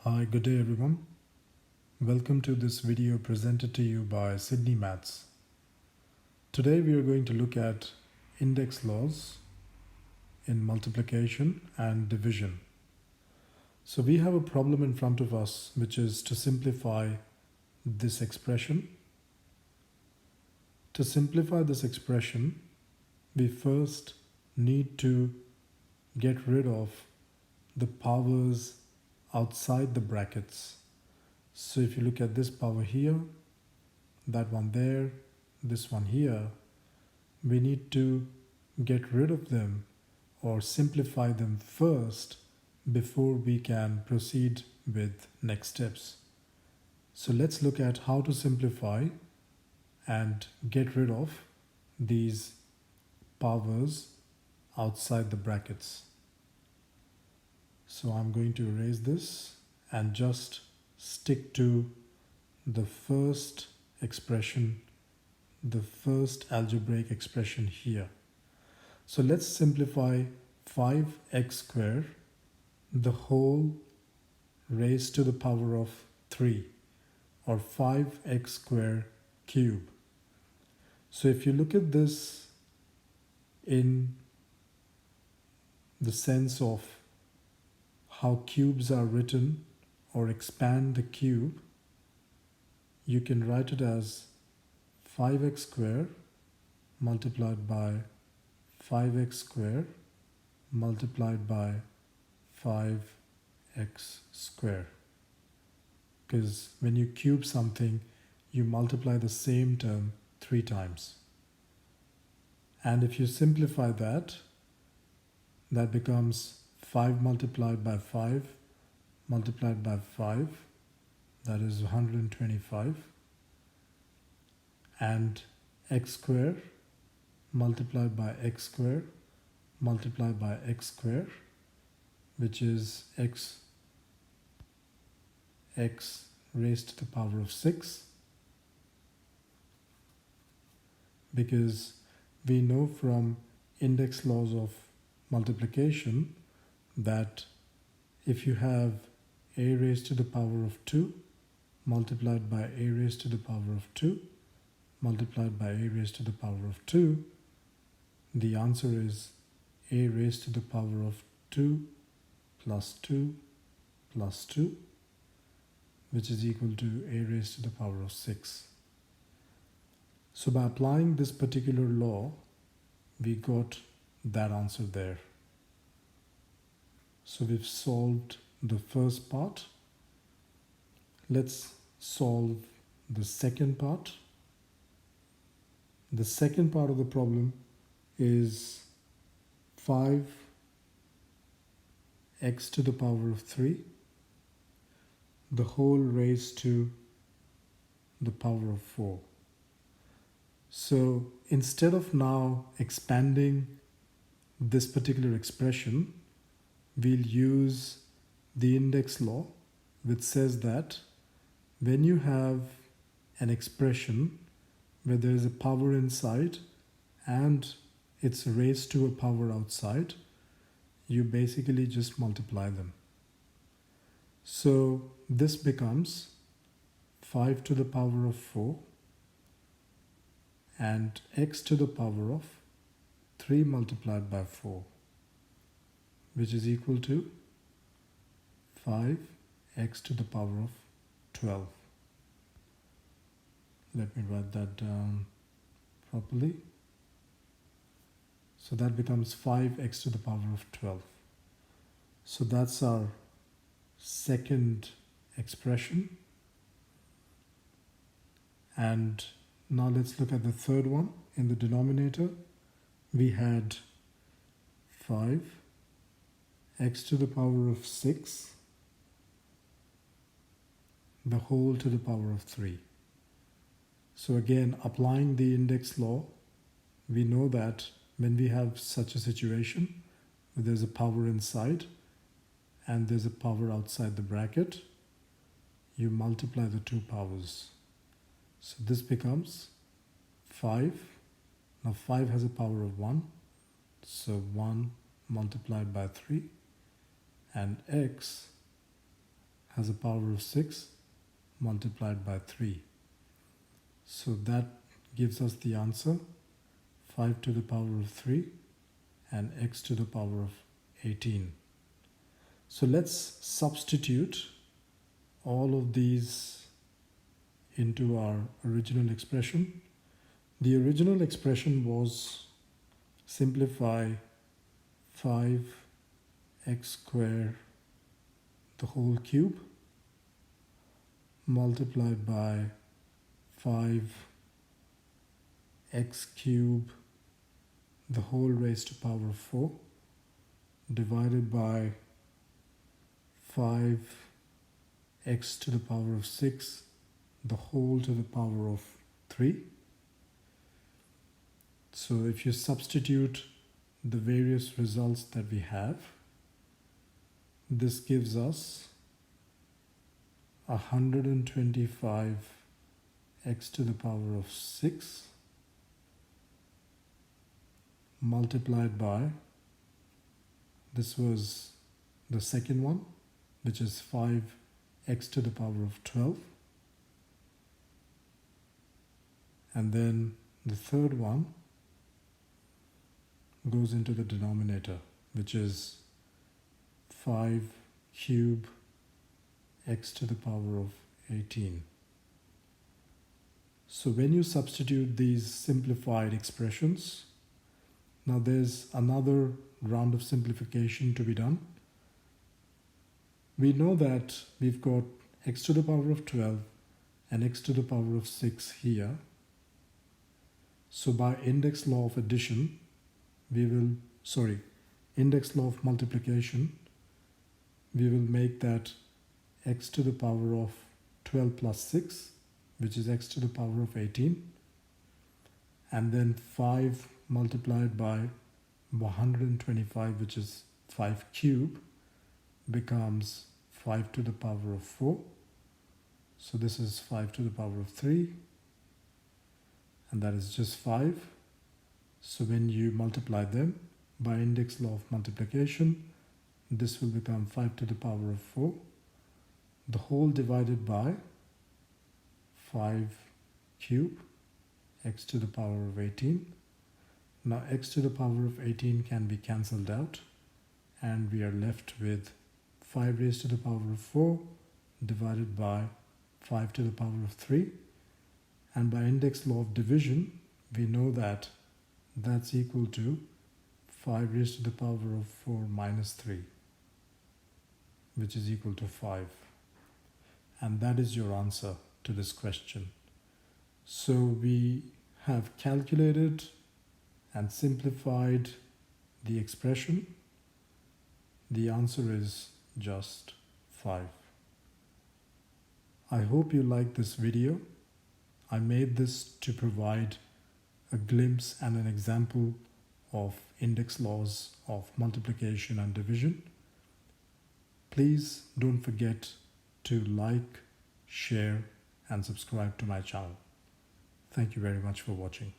Hi, good day everyone. Welcome to this video presented to you by Sydney Maths. Today we are going to look at index laws in multiplication and division. So we have a problem in front of us, which is to simplify this expression. To simplify this expression, we first need to get rid of the powers outside the brackets. So if you look at this power here, that one there, this one here, we need to get rid of them or simplify them first before we can proceed with next steps. So let's look at how to simplify and get rid of these powers outside the brackets. So I'm going to erase this and just stick to the first expression, the first algebraic expression here. So let's simplify 5x squared, the whole raised to the power of 3, or 5x squared cube. So if you look at this in the sense of how cubes are written or expand the cube, you can write it as 5x squared multiplied by 5x squared multiplied by 5x squared. Because when you cube something, you multiply the same term 3 times. And if you simplify that, that becomes 5 multiplied by 5 multiplied by 5, that is 125, and x squared multiplied by x squared multiplied by x squared, which is x raised to the power of 6, because we know from index laws of multiplication that if you have a raised to the power of 2 multiplied by a raised to the power of 2 multiplied by a raised to the power of 2, the answer is a raised to the power of 2 plus 2 plus 2, which is equal to a raised to the power of 6. So by applying this particular law, we got that answer there. So we've solved the first part. Let's solve the second part. The second part of the problem is 5x to the power of 3, the whole raised to the power of 4. So instead of now expanding this particular expression, we'll use the index law, which says that when you have an expression where there is a power inside and it's raised to a power outside, you basically just multiply them. So this becomes 5 to the power of 4 and x to the power of 3 multiplied by 4, which is equal to 5x to the power of 12. Let me write that down properly. So that becomes 5x to the power of 12. So that's our second expression. And now let's look at the third one. In the denominator, we had 5x to the power of 6, the whole to the power of 3. So again, applying the index law, we know that when we have such a situation where there's a power inside and there's a power outside the bracket, you multiply the two powers. So this becomes 5. Now 5 has a power of 1, so 1 multiplied by 3, and x has a power of 6 multiplied by 3. So that gives us the answer 5 to the power of 3 and x to the power of 18. So let's substitute all of these into our original expression. The original expression was simplify 5x squared the whole cube multiplied by 5x cube the whole raised to power of 4 divided by 5x to the power of 6 the whole to the power of 3. So if you substitute the various results that we have, this gives us 125x to the power of 6 multiplied by, this was the second one, which is 5x to the power of 12, and then the third one goes into the denominator, which is 5 cube x to the power of 18. So when you substitute these simplified expressions, now there's another round of simplification to be done. We know that we've got x to the power of 12 and x to the power of 6 here. So by index law of addition, index law of multiplication, we will make that x to the power of 12 plus 6, which is x to the power of 18, and then 5 multiplied by 125, which is 5 cube, becomes 5 to the power of 4. So this is 5 to the power of 3, and that is just 5. So when you multiply them by index law of multiplication, this will become 5 to the power of 4, the whole divided by 5 cube, x to the power of 18. Now x to the power of 18 can be cancelled out, and we are left with 5 raised to the power of 4 divided by 5 to the power of 3. And by index law of division, we know that that's equal to 5 raised to the power of 4 minus 3, which is equal to 5. And that is your answer to this question. So we have calculated and simplified the expression. The answer is just 5. I hope you liked this video. I made this to provide a glimpse and an example of index laws of multiplication and division. Please don't forget to like, share, and subscribe to my channel. Thank you very much for watching.